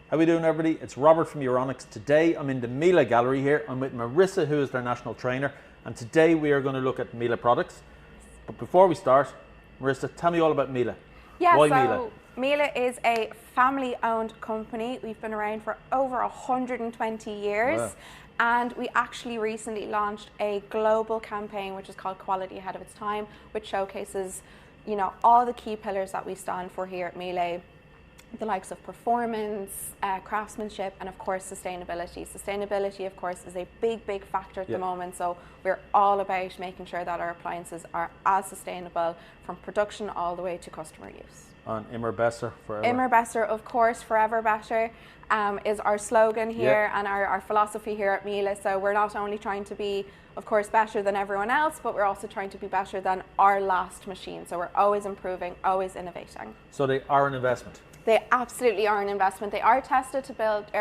How we doing, everybody? It's Robert from Euronics. Today I'm in the Miele gallery here. I'm with Marissa, who is their national trainer, and today we are going to look at Miele products. But before we start, Marissa, tell me all about Miele. Yeah, Why so Miele is a family-owned company. We've been around for over 120 years. Wow. And we actually recently launched a global campaign which is called Quality Ahead of Its Time, which showcases, all the key pillars that we stand for here at Miele. The likes of performance, craftsmanship, and of course sustainability. Sustainability, of course, is a big factor at the moment. So we're all about making sure that our appliances are as sustainable from production all the way to customer use. And Immer Besser forever. Immer Besser, of course, forever better is our slogan here and our philosophy here at Miele. So we're not only trying to be, of course, better than everyone else, but we're also trying to be better than our last machine. So we're always improving, always innovating. So they are an investment. They absolutely are an investment. They are tested and built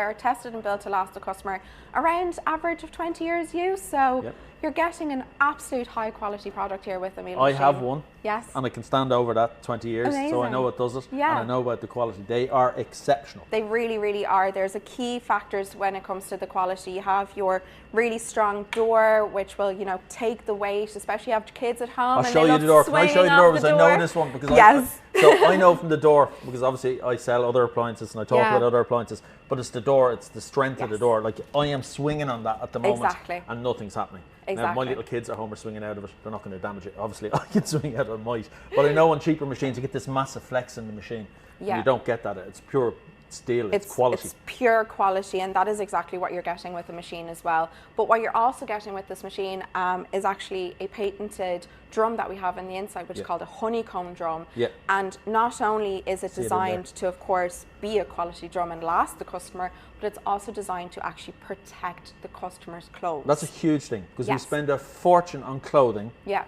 to last the customer around average of 20 years use. So you're getting an absolute high quality product here with the Miele machine. I have one. Yes. And I can stand over that 20 years. Amazing. So I know what does it. Yeah. And I know about the quality. They are exceptional. They really are. There's a key factors when it comes to the quality. You have your really strong door, which will, take the weight, especially if you have kids at home. I'll show you the door. Can I show you the door? Because I know this one. Because so I know from the door, because obviously I sell other appliances and I talk about other appliances, but it's the door, it's the strength of the door. Like, I am swinging on that at the moment and nothing's happening. Now, my little kids at home are swinging out of it. They're not going to damage it. Obviously, I can swing out of might. But I know on cheaper machines, you get this massive flex in the machine. Yeah. And you don't get that. It's pure steel. It's quality. It's pure quality, and that is exactly what you're getting with the machine as well. But what you're also getting with this machine is actually a patented drum that we have in the inside, which is called a honeycomb drum. Yeah. And not only is it designed to, of course, be a quality drum and last the customer, but it's also designed to actually protect the customer's clothes. That's a huge thing, because we spend a fortune on clothing. Yeah.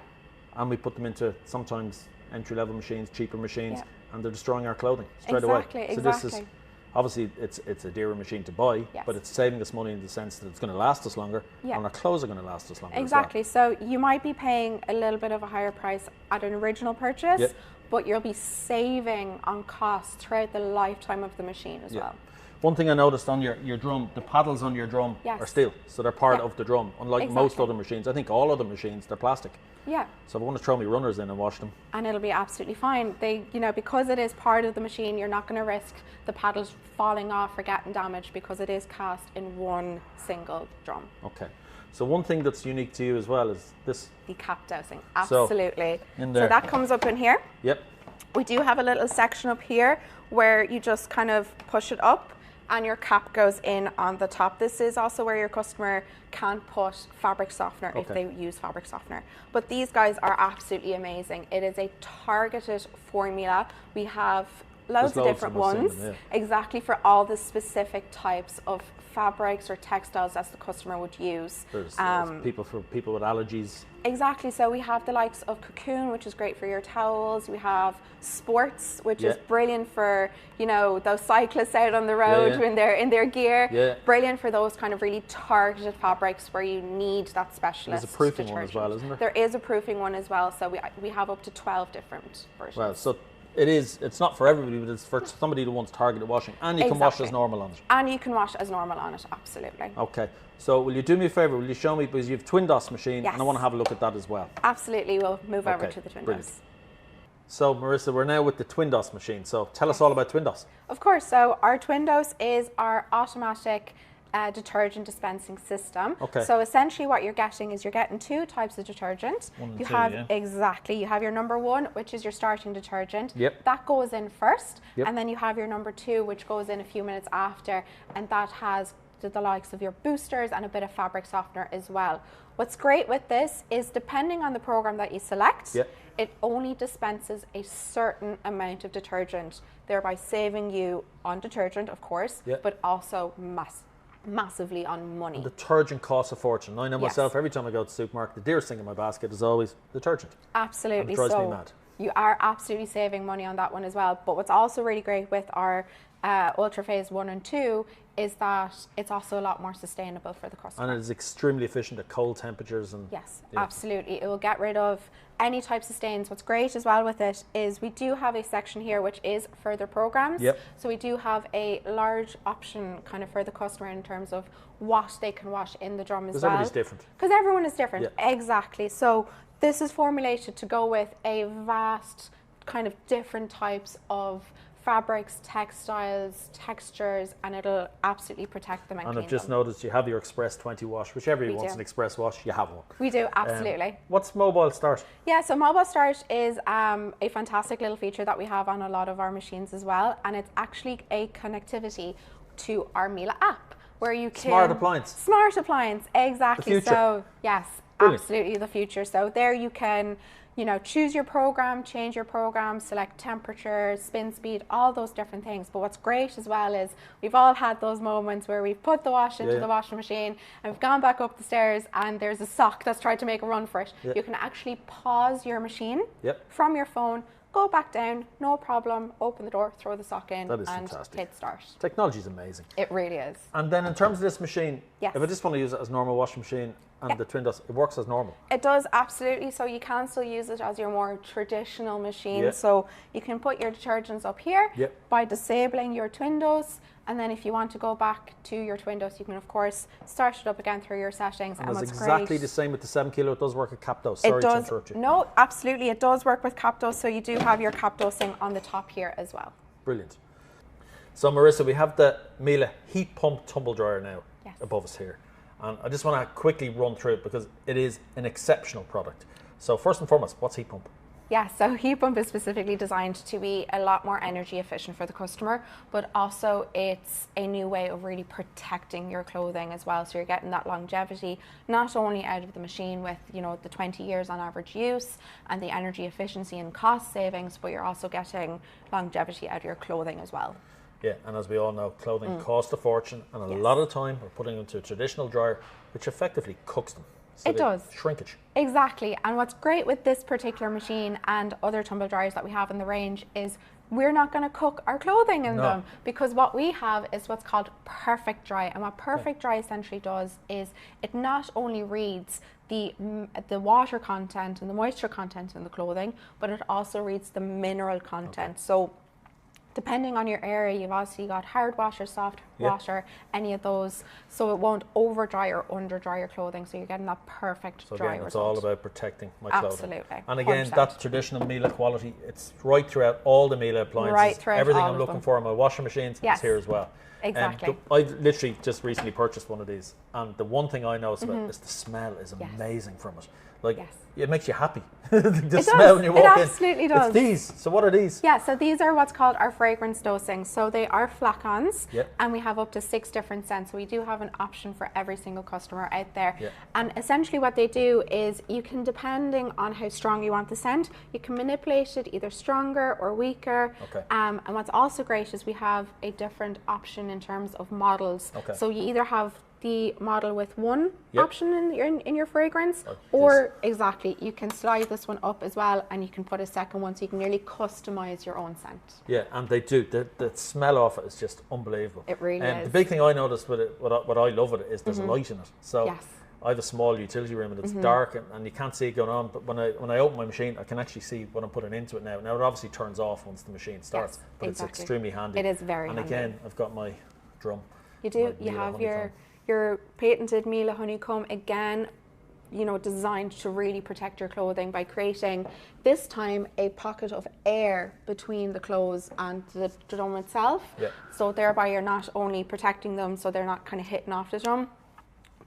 And we put them into sometimes entry-level machines, cheaper machines, and they're destroying our clothing straight away. So this is, obviously, it's a dearer machine to buy, but it's saving us money in the sense that it's going to last us longer, and our clothes are going to last us longer. Exactly. So you might be paying a little bit of a higher price at an original purchase, but you'll be saving on costs throughout the lifetime of the machine as well. One thing I noticed on your drum, the paddles on your drum are steel, so they're part of the drum, unlike most other machines. I think all other machines, they're plastic. Yeah. So if I want to throw my runners in and wash them, and it'll be absolutely fine. They, because it is part of the machine, you're not going to risk the paddles falling off or getting damaged because it is cast in one single drum. Okay. So one thing that's unique to you as well is this. The cap dosing, absolutely. So, in there. So that comes up in here. Yep. We do have a little section up here where you just kind of push it up and your cap goes in on the top. This is also where your customer can put fabric softener if they use fabric softener. But these guys are absolutely amazing. It is a targeted formula. We have loads of different ones, exactly for all the specific types of fabrics or textiles as the customer would use. There's people with allergies. Exactly. So we have the likes of Cocoon, which is great for your towels. We have Sports, which is brilliant for those cyclists out on the road when they're in their gear. Yeah. Brilliant for those kind of really targeted fabrics where you need that specialist. There's a proofing one as well, isn't there? There is a proofing one as well. So we have up to 12 different versions. Well, so it's not for everybody, but it's for somebody who wants targeted washing, and you can wash as normal on it. And you can wash as normal on it, absolutely. Okay, so will you do me a favour? Will you show me, because you have Twin DOS machine, and I want to have a look at that as well. Absolutely, we'll move over to the Twin DOS. So Marissa, we're now with the Twin DOS machine, so tell us all about Twin DOS. Of course, so our Twin DOS is our automatic detergent dispensing system. Okay. So essentially what you're getting is you're getting two types of detergent. You have you have your number one, which is your starting detergent. Yep. That goes in first, and then you have your number two, which goes in a few minutes after, and that has the likes of your boosters and a bit of fabric softener as well. What's great with this is depending on the program that you select, it only dispenses a certain amount of detergent, thereby saving you on detergent, of course, but also massively on money. And detergent costs a fortune. I know myself, every time I go to the supermarket, the dearest thing in my basket is always detergent. Absolutely. And it drives me mad. You are absolutely saving money on that one as well. But what's also really great with our Ultra Phase 1 and 2 is that it's also a lot more sustainable for the customer. And it is extremely efficient at cold temperatures. And yes, absolutely. It will get rid of any types of stains. What's great as well with it is we do have a section here which is further programs. So we do have a large option kind of for the customer in terms of what they can wash in the drum as well. Because everybody's different. Because everyone is different, exactly. So this is formulated to go with a vast kind of different types of fabrics, textiles, textures, and it'll absolutely protect them and clean them. And I've just noticed you have your Express 20 wash, whichever you want an Express wash, you have one. We do, absolutely. What's Mobile Start? Yeah, so Mobile Start is a fantastic little feature that we have on a lot of our machines as well, and it's actually a connectivity to our Miele app, where you can... Smart appliance. Smart appliance, exactly. The future. So, yes, Brilliant. Absolutely the future. So there you can, you know, choose your program, change your program, select temperature, spin speed, all those different things. But what's great as well is we've all had those moments where we've put the wash into the washing machine and we've gone back up the stairs and there's a sock that's tried to make a run for it. You can actually pause your machine from your phone, go back down, no problem, open the door, throw the sock in, and fantastic. hit start. Technology is amazing. It really is. And then in terms of this machine, if I just want to use it as a normal washing machine and the twin dust, it works as normal? It does, absolutely. So you can still use it as your more traditional machine. So you can put your detergents up here by disabling your twin dose. And then if you want to go back to your twin dose, you can of course start it up again through your settings. And it's exactly the same with the 7 kilo. It does work with cap dose. Sorry to interrupt you. No, absolutely. It does work with cap dose. So you do have your cap dosing on the top here as well. Brilliant. So Marissa, we have the Miele heat pump tumble dryer now above us here. And I just want to quickly run through it because it is an exceptional product. So first and foremost, what's heat pump? Yeah, so heat pump is specifically designed to be a lot more energy efficient for the customer, but also it's a new way of really protecting your clothing as well. So you're getting that longevity, not only out of the machine with, you know, the 20 years on average use and the energy efficiency and cost savings, but you're also getting longevity out of your clothing as well. Yeah, and as we all know, clothing costs a fortune, and a lot of the time we're putting them into a traditional dryer, which effectively cooks them. So it does. Shrinkage. Exactly. And what's great with this particular machine and other tumble dryers that we have in the range is we're not going to cook our clothing in them, because what we have is what's called perfect dry. And what perfect dry essentially does is it not only reads the water content and the moisture content in the clothing, but it also reads the mineral content. So depending on your area, you've obviously got hard washer, soft washer, any of those, so it won't over dry or under dry your clothing, so you're getting that perfect dry result. It's all about protecting my clothing. Absolutely. And again, 100%. That's traditional Miele quality. It's right throughout all the Miele appliances. Right throughout everything all I'm of looking them. for in my washing machines is here as well. Exactly. I've literally just recently purchased one of these, and the one thing I notice about it is the smell is amazing from it. Like, it makes you happy. The smell when you walk in. It absolutely does. It's these. So what are these? Yeah, so these are what's called our fragrance dosing. So they are flacons, and we have up to 6 different scents. So we do have an option for every single customer out there. And essentially what they do is you can, depending on how strong you want the scent, you can manipulate it either stronger or weaker. And what's also great is we have a different option in terms of models. So you either have the model with one option in your fragrance, or you can slide this one up as well, and you can put a second one, so you can really customize your own scent. Yeah, and they do. The smell of it is just unbelievable. It really is. The big thing I noticed with it, what I love with it, is there's a light in it. So I have a small utility room and it's dark and you can't see it going on, but when I open my machine, I can actually see what I'm putting into it now. Now it obviously turns off once the machine starts, but it's extremely handy. It is very handy. And again, I've got my drum. You do. You have your patented Miele honeycomb, again, you know, designed to really protect your clothing by creating this time a pocket of air between the clothes and the drum itself. So thereby you're not only protecting them so they're not kind of hitting off the drum,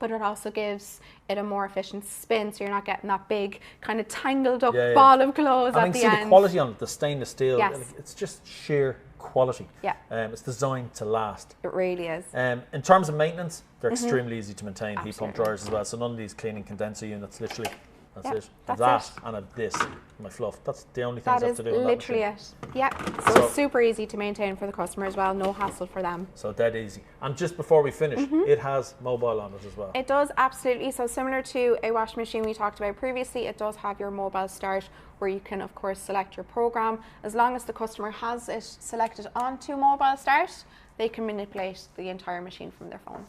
but it also gives it a more efficient spin, so you're not getting that big kind of tangled up ball of clothes at the end. The quality on it, the stainless steel, it's just sheer quality. It's designed to last. It really is. In terms of maintenance, they're extremely easy to maintain. Heat pump dryers as well, so none of these cleaning condenser units, literally. That's it. And this, my fluff. That's the only things I have to do. That is literally it. Yeah. So it's super easy to maintain for the customer as well. No hassle for them. So dead easy. And just before we finish, it has mobile on it as well. It does, absolutely. So similar to a washing machine we talked about previously, it does have your mobile start, where you can of course select your program. As long as the customer has it selected onto mobile start, they can manipulate the entire machine from their phone.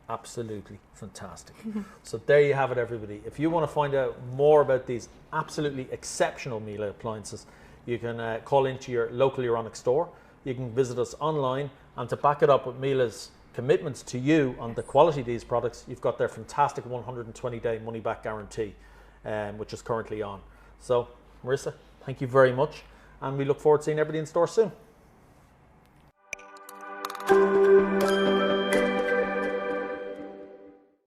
Absolutely fantastic. So there you have it, everybody. If you want to find out more about these absolutely exceptional Miele appliances, you can call into your local Euronic store. You can visit us online, and to back it up with Miele's commitments to you on the quality of these products, you've got their fantastic 120-day money-back guarantee, which is currently on. So, Marissa, thank you very much, and we look forward to seeing everybody in store soon.